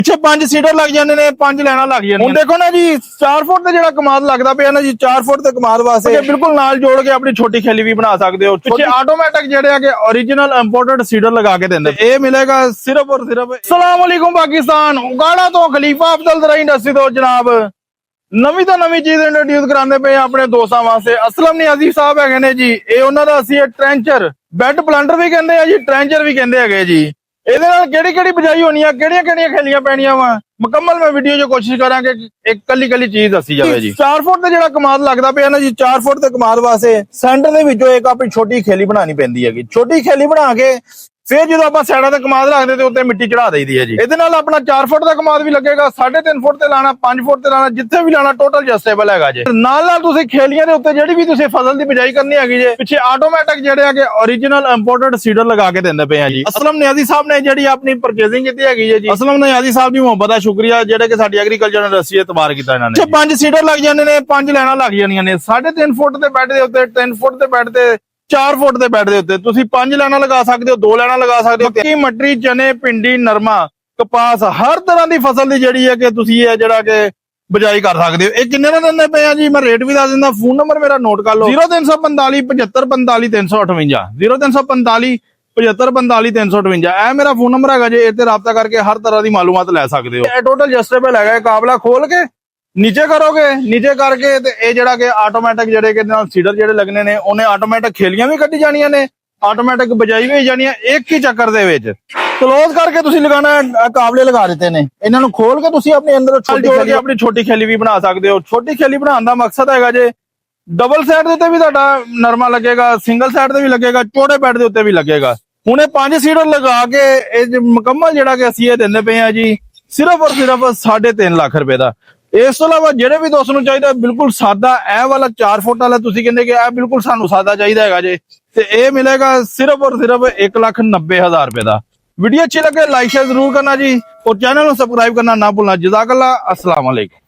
ਪਿੱਛੇ 5 ਸੀਟਰ ਲੱਗ ਜਾਂਦੇ ਨੇ, 5 ਲੈਣਾ ਲੱਗ ਜਾਂਦੇ। ਹੁਣ ਦੇਖੋ ਨਾ ਜੀ 4 ਫੁੱਟ ਤੇ ਜਿਹੜਾ ਕਮਾਦ ਲੱਗਦਾ ਪਿਆ ਨਾ ਜੀ, 4 ਫੁੱਟ ਤੇ ਕਮਾਦ ਵਾਸਤੇ ਬਿਲਕੁਲ ਨਾਲ ਜੋੜ ਕੇ ਆਪਣੀ ਛੋਟੀ ਖੇਲੀ ਵੀ ਬਣਾ ਸਕਦੇ ਹੋ। ਪਿੱਛੇ ਆਟੋਮੈਟਿਕ ਜਿਹੜੇ ਆ ਕਿ ओरिजिनल इंपोर्टेड सीडर लगा के देंगे। ये मिलेगा सिर्फ और सिर्फ। अस्सलाम वालेकुम पाकिस्तान, उगाड़ा तो खलीफा अफजल ज़राई इंडस्ट्री तो जनाब नवी तो नवी चीज इंट्रोड्यूस कराने पे अपने दोस्तों वास्ते। असलम नियाजी साहब है ने जी, ये उन्होंने असली ट्रेंचर बैड प्लांटर भी कहते हैं जी, ट्रेंचर भी कहते हैं जी। ਇਹਦੇ ਨਾਲ ਕਿਹੜੀ ਕਿਹੜੀ ਬਜਾਈ ਹੋਣੀ ਆ, ਕਿਹੜੀਆਂ ਕਿਹੜੀਆਂ ਖੇਲੀਆਂ ਪੈਣੀਆਂ ਵਾ, ਮੁਕੰਮਲ ਮੈਂ ਵੀਡੀਓ 'ਚ ਕੋਸ਼ਿਸ਼ ਕਰਾਂਗੇ ਇੱਕ ਕੱਲੀ ਕੱਲੀ ਚੀਜ਼ ਦੱਸੀ ਜਾਵੇ ਜੀ। 4 ਫੁੱਟ ਤੇ ਜਿਹੜਾ ਕਮਾਦ ਲੱਗਦਾ ਪਿਆ ਨਾ ਜੀ, 4 ਫੁੱਟ ਤੇ ਕਮਾਦ ਵਾਸਤੇ ਸੈਂਟਰ ਦੇ ਵਿੱਚੋਂ ਇੱਕ ਆਪਣੀ ਛੋਟੀ ਖੇਲੀ ਬਣਾਉਣੀ ਪੈਂਦੀ ਹੈਗੀ। ਛੋਟੀ ਖੇਲੀ ਬਣਾ ਕੇ ਫਿਰ ਜਦੋਂ ਆਪਾਂ ਸਾਈਡਾਂ ਤੇ ਕਮਾਦ ਰੱਖਦੇ ਤੇ ਉੱਤੇ ਮਿੱਟੀ ਚੜਾ ਦੇਈਦੀ ਹੈ ਜੀ। ਇਹਦੇ ਨਾਲ ਆਪਣਾ 4 ਫੁੱਟ ਦਾ ਕਮਾਦ ਵੀ ਲੱਗੇਗਾ, 3.5 ਫੁੱਟ ਤੇ ਲਾਣਾ, 5 ਫੁੱਟ ਤੇ ਲਾਣਾ, ਜਿੱਥੇ ਵੀ ਲਾਣਾ ਟੋਟਲ ਜਸਟੇਬਲ ਹੈਗਾ ਜੀ। ਨਾਲ ਨਾਲ ਤੁਸੀਂ ਖੇਲੀਆਂ ਦੇ ਉੱਤੇ ਜਿਹੜੀ ਵੀ ਤੁਸੀਂ ਫਸਲ ਦੀ ਬਿਜਾਈ ਕਰਨੀ ਹੈਗੀ ਜੇ, ਪਿੱਛੇ ਆਟੋਮੈਟਿਕ ਜਿਹੜੇ ਆ ਕਿ ओरिजिनल इंपोर्टेड सीडर लगा के देंगे पे जी। असलम नियाजी साहब ने ਜਿਹੜੀ ਆਪਣੀ ਪਰਚੇਸਿੰਗ ਕੀਤੀ ਹੈਗੀ ਜੀ। ਅਸਲਮ ਨਿਆਜ਼ੀ ਸਾਹਿਬ ਦੀ ਮੁਹੱਬਤ ਦਾ ਸ਼ੁਕਰੀਆ ਜਿਹੜੇ ਕਿ ਸਾਡੀ ਐਗਰੀਕਲਚਰ ਇੰਡਸਟਰੀ ਇਤਬਾਰ ਕੀਤਾ ਇਹਨਾਂ ਨੇ। 5 ਸੀਡਰ ਲੱਗ ਜਾਂਦੇ ਨੇ, 5 ਲੈਣਾ ਲੱਗ ਜਾਂਦੀਆਂ ਨੇ। 3.5 ਫੁੱਟ ਤੇ ਬੈੱਡ ਦੇ ਉੱਤੇ, 3 ਫੁੱਟ ਤੇ ਬੈੱਡ ਤੇ, 4 ਫੁੱਟ ਦੇ ਬੈੱਡ ਦੇ ਉੱਤੇ ਤੁਸੀਂ 5 ਲੈਣਾ ਲਗਾ ਸਕਦੇ ਹੋ, 2 ਲੈਣਾ ਲਗਾ ਸਕਦੇ ਹੋ। ਮੱਕੀ, ਮਟਰੀ, ਚਨੇ, ਭਿੰਡੀ, ਨਰਮਾ, ਕਪਾਸ, ਹਰ ਤਰ੍ਹਾਂ ਦੀ ਫਸਲ ਦੀ ਜਿਹੜੀ ਹੈ ਕਿ ਤੁਸੀਂ ਇਹ ਜਿਹੜਾ ਕਿ ਬਜਾਈ ਕਰ ਸਕਦੇ ਹੋ। ਇਹ ਕਿੰਨੇ ਦਾ ਦਿੰਦੇ ਪਏ ਆ ਜੀ, ਮੈਂ ਰੇਟ ਵੀ ਦੱਸ ਦਿੰਦਾ। ਫੋਨ ਨੰਬਰ ਮੇਰਾ ਨੋਟ ਕਰ ਲਓ 0345 7545 358, 0345 7545 358। ਇਹ ਮੇਰਾ ਫੋਨ ਨੰਬਰ ਹੈਗਾ ਜੇ, ਇਹ ਤੇ ਰਾਬਤਾ ਕਰਕੇ ਹਰ ਤਰ੍ਹਾਂ ਦੀ ਮਾਲੂਮਾਤ ਲੈ ਸਕਦੇ ਹੋ। ਇਹ ਟੋਟਲ ਜਸਟੇਬਲ ਹੈਗਾ। ਕਾਬਲਾ ਖੋਲ ਕੇ ਨੀਚੇ ਕਰੋਗੇ, ਨੀਚੇ ਕਰਕੇ ਤੇ ਇਹ ਜਿਹੜਾ ਕਿ ਆਟੋਮੈਟਿਕ ਜਿਹੜੇ ਕਿ ਨਾਲ ਸੀਡਰ ਜਿਹੜੇ ਲੱਗਣੇ ਨੇ, ਉਹਨੇ ਆਟੋਮੈਟਿਕ ਖੇਲੀਆਂ ਵੀ ਕੱਢੀ ਜਾਣੀਆਂ ਨੇ, ਆਟੋਮੈਟਿਕ ਬਜਾਈ ਵੀ ਜਾਣੀਆਂ ਇੱਕ ਹੀ ਚੱਕਰ ਦੇ ਵਿੱਚ। ਕਲੋਜ਼ ਕਰਕੇ ਤੁਸੀਂ ਲਗਾਣਾ, ਕਾਬਲੇ ਲਗਾ ਦਿੱਤੇ ਨੇ। ਇਹਨਾਂ ਨੂੰ ਖੋਲ ਕੇ ਤੁਸੀਂ ਆਪਣੇ ਅੰਦਰ ਆਪਣੀ ਛੋਟੀ ਖੇਲੀ ਵੀ ਬਣਾ ਸਕਦੇ ਹੋ। ਛੋਟੀ ਖੇਲੀ ਬਣਾਉਣ ਦਾ ਮਕਸਦ ਹੈਗਾ ਜੇ ਡਬਲ ਸਾਈਡ ਦੇ ਉੱਤੇ ਵੀ ਤੁਹਾਡਾ ਨਰਮਾ ਲੱਗੇਗਾ, ਸਿੰਗਲ ਸਾਈਡ ਤੇ ਵੀ ਲੱਗੇਗਾ, ਛੋਟੇ ਬੈੱਡ ਦੇ ਉੱਤੇ ਵੀ ਲੱਗੇਗਾ। ਹੁਣ ਇਹ 5 ਸੀਡਰ ਲਗਾ ਕੇ ਇਹ ਮੁਕੰਮਲ ਜਿਹੜਾ ਕਿ ਅਸੀਂ ਇਹ ਦਿੰਦੇ ਪਏ ਆ ਜੀ, ਸਿਰਫ ਔਰ ਸਿਰਫ 3.5 ਲੱਖ ਰੁਪਏ ਦਾ। ਇਸ ਤੋਂ ਇਲਾਵਾ ਜਿਹੜੇ ਵੀ ਦੋਸਤ ਨੂੰ ਚਾਹੀਦਾ ਬਿਲਕੁਲ ਸਾਦਾ, ਇਹ ਵਾਲਾ 4 ਫੁੱਟ ਵਾਲਾ ਤੁਸੀਂ ਕਹਿੰਦੇ ਕਿ ਇਹ ਬਿਲਕੁਲ ਸਾਨੂੰ ਸਾਦਾ ਚਾਹੀਦਾ ਹੈਗਾ ਜੇ, ਤੇ ਇਹ ਮਿਲੇਗਾ ਸਿਰਫ ਔਰ ਸਿਰਫ 1,90,000 ਰੁਪਏ ਦਾ। ਵੀਡੀਓ अच्छी लगे लाइक शेयर जरूर करना जी, और चैनल को सब्सक्राइब करना ना भूलना। जज़ाकल्लाह, अस्सलाम वालेकुम।